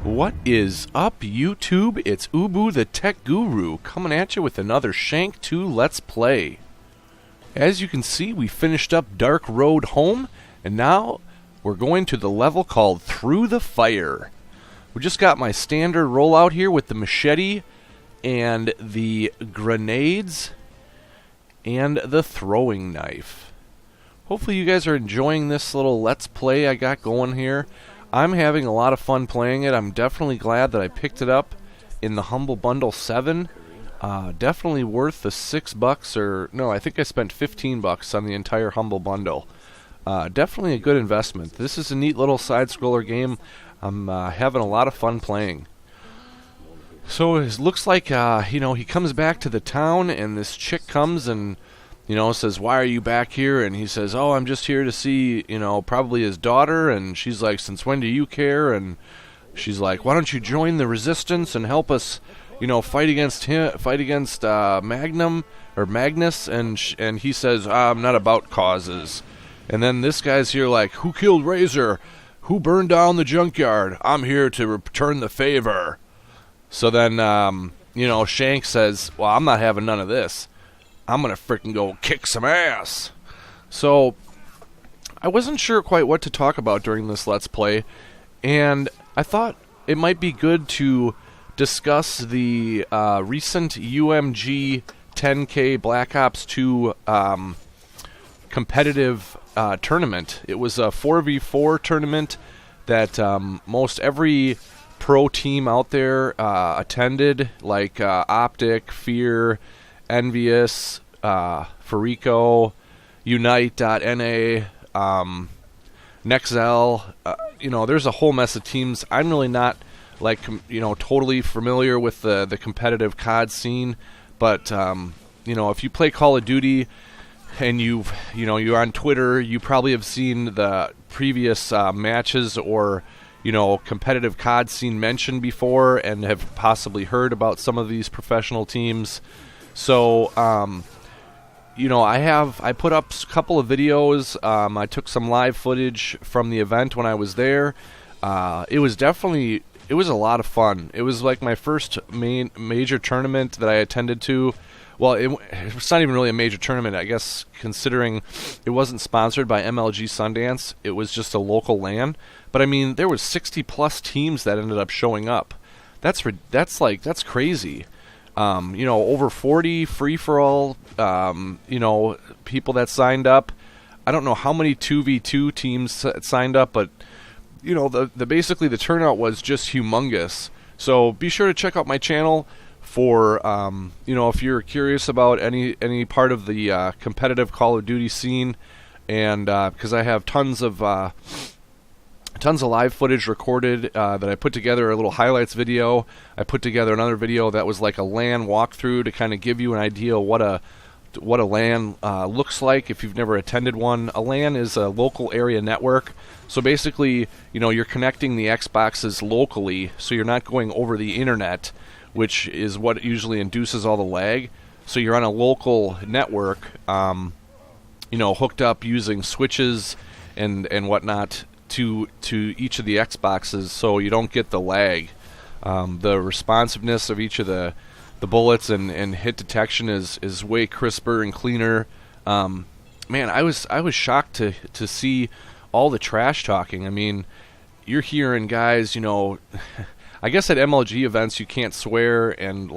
What is up, YouTube? It's Ubu the Tech Guru coming at you with another Shank 2 Let's Play. As you can see, we finished up Dark Road Home, and now we're going to the level called Through the Fire. We just got my standard rollout here with the machete and the grenades and the throwing knife. Hopefully you guys are enjoying this little Let's Play I got going here. I'm having a lot of fun playing it. I'm definitely glad that I picked it up in the Humble Bundle 7. Definitely worth the $6 or... no, I think I spent $15 on the entire Humble Bundle. Definitely a good investment. This is a neat little side-scroller game. I'm having a lot of fun playing. So it looks like, he comes back to the town, and this chick comes and... says, "Why are you back here?" And he says, "Oh, I'm just here to see, probably his daughter." And she's like, "Since when do you care?" And she's like, "Why don't you join the resistance and help us, fight against Magnus?" And he says, "I'm not about causes." And then this guy's here like, "Who killed Razor? Who burned down the junkyard? I'm here to return the favor." So then, Shank says, "Well, I'm not having none of this. I'm going to frickin' go kick some ass." So, I wasn't sure quite what to talk about during this Let's Play, and I thought it might be good to discuss the recent UMG 10K Black Ops 2 competitive tournament. It was a 4v4 tournament that most every pro team out there attended, like Optic, Fear, Envious, Farico, Unite.NA, Nexel, there's a whole mess of teams. I'm really not, totally familiar with the competitive COD scene, but, if you play Call of Duty and you're on Twitter, you probably have seen the previous matches or, competitive COD scene mentioned before and have possibly heard about some of these professional teams. So, I put up a couple of videos. I took some live footage from the event when I was there. It was a lot of fun. It was like my first major tournament that I attended to. Well, it's not even really a major tournament, I guess, considering it wasn't sponsored by MLG Sundance. It was just a local LAN. But I mean, there was 60+ teams that ended up showing up. That's crazy. Over 40 free-for-all, people that signed up. I don't know how many 2v2 teams signed up, but, basically the turnout was just humongous. So be sure to check out my channel for, if you're curious about any part of the competitive Call of Duty scene, and because I have tons of live footage recorded that I put together, a little highlights video. I put together another video that was like a LAN walkthrough to kind of give you an idea of what a LAN looks like if you've never attended one. A LAN is a local area network. So basically, you're connecting the Xboxes locally, so you're not going over the internet, which is what usually induces all the lag. So you're on a local network, hooked up using switches and whatnot to each of the Xboxes, so you don't get the lag. The responsiveness of each of the bullets and hit detection is way crisper and cleaner. Man, I was shocked to see all the trash talking. I mean, you're hearing guys, I guess at MLG events you can't swear and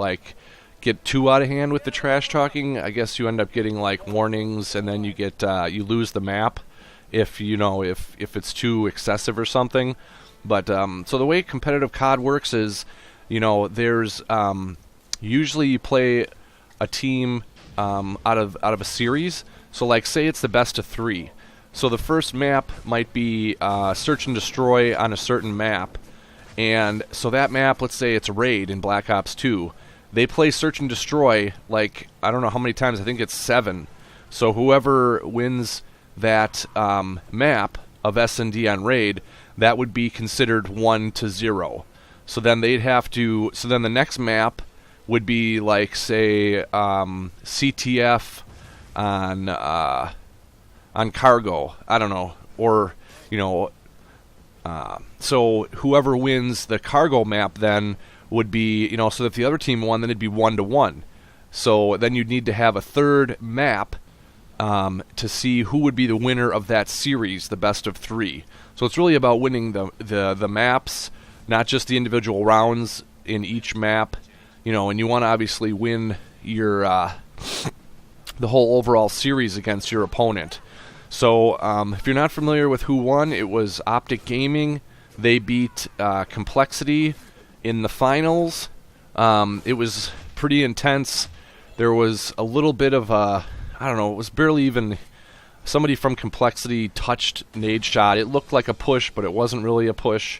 get too out of hand with the trash talking. I guess you end up getting warnings, and then you lose the map if it's too excessive or something. But so the way competitive COD works is, there's usually you play a team out of a series. So say it's the best of 3. So the first map might be search and destroy on a certain map, and so that map, let's say it's Raid in Black Ops 2. They play search and destroy I don't know how many times. I think it's 7. So whoever wins that map of S&D on Raid, that would be considered 1-0. So then they'd have to. So then the next map would be say CTF on Cargo. I don't know, or So whoever wins the cargo map then would be, so if the other team won, then it'd be 1-1. So then you'd need to have a third map to see who would be the winner of that series, the best of 3. So it's really about winning the maps, not just the individual rounds in each map, and you want to obviously win your the whole overall series against your opponent. So if you're not familiar with who won, it was Optic Gaming. They beat Complexity in the finals. It was pretty intense. There was a little bit of it was barely even somebody from Complexity touched Nade Shot. It looked like a push, but it wasn't really a push.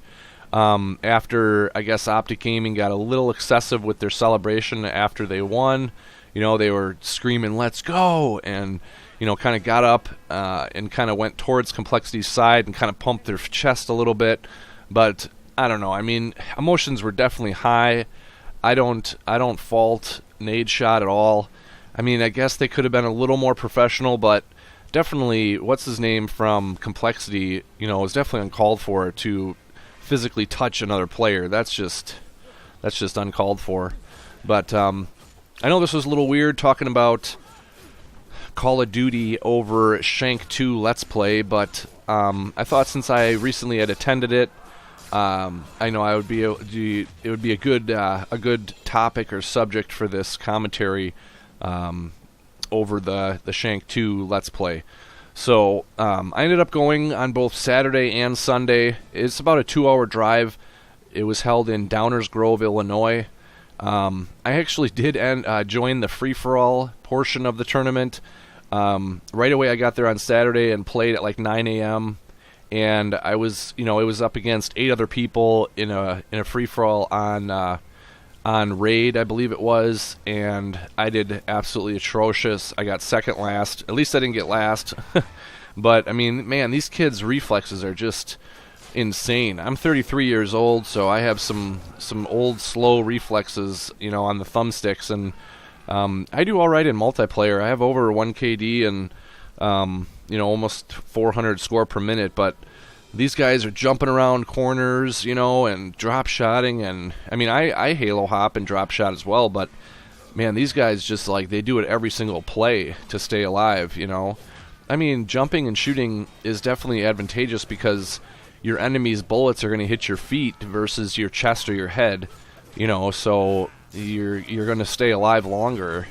After, I guess, Optic Gaming got a little excessive with their celebration after they won. They were screaming, "Let's go!" and, kind of got up and kind of went towards Complexity's side and kind of pumped their chest a little bit. But I don't know. I mean, emotions were definitely high. I don't fault Nade Shot at all. I mean, I guess they could have been a little more professional, but definitely, what's his name from Complexity, was definitely uncalled for to physically touch another player. That's just uncalled for. But I know this was a little weird talking about Call of Duty over Shank 2 Let's Play, but I thought since I recently had attended it, I know it would be a good topic or subject for this commentary over the Shank 2 Let's Play. So I ended up going on both Saturday and Sunday. It's about a 2-hour drive. It was held in Downers Grove, Illinois. I actually did join the free-for-all portion of the tournament. Right away I got there on Saturday and played at like 9 a.m. And I was, it was up against 8 other people in a free-for-all on Raid, I believe it was, and I did absolutely atrocious. I got second last. At least I didn't get last. But, I mean, man, these kids' reflexes are just insane. I'm 33 years old, so I have some old, slow reflexes, on the thumbsticks, and I do all right in multiplayer. I have over 1 KD and, almost 400 score per minute, but these guys are jumping around corners, and drop shotting, and I mean, I halo hop and drop shot as well, but man, these guys just they do it every single play to stay alive, I mean, jumping and shooting is definitely advantageous because your enemy's bullets are going to hit your feet versus your chest or your head, so you're going to stay alive longer,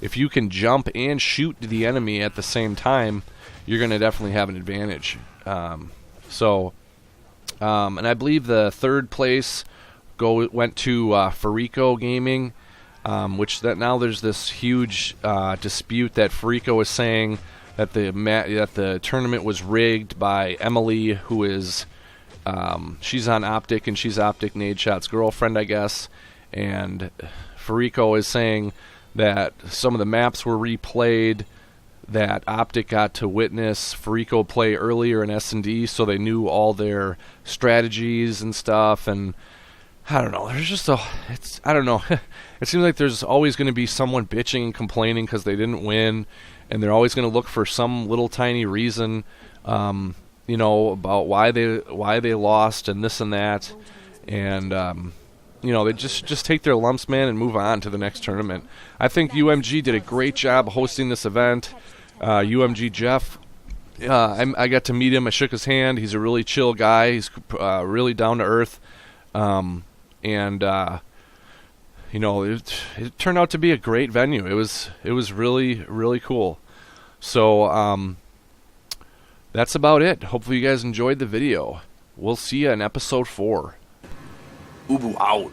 If you can jump and shoot the enemy at the same time, you're going to definitely have an advantage. And I believe the third place went to Freenode Gaming, which now there's this huge dispute that Freenode is saying that the tournament was rigged by Emily, who is she's on Optic, and she's Optic Nade Shot's girlfriend, I guess, and Freenode is saying that some of the maps were replayed, that Optic got to witness Freenode play earlier in S&D, so they knew all their strategies and stuff, and I don't know, I don't know, it seems like there's always going to be someone bitching and complaining because they didn't win, and they're always going to look for some little tiny reason, about why they lost and this and that, and they just take their lumps, man, and move on to the next tournament. I think UMG did a great job hosting this event. UMG Jeff, I got to meet him. I shook his hand. He's a really chill guy. He's really down to earth. It turned out to be a great venue. It was really, really cool. So that's about it. Hopefully you guys enjoyed the video. We'll see you in episode 4. Ubu out.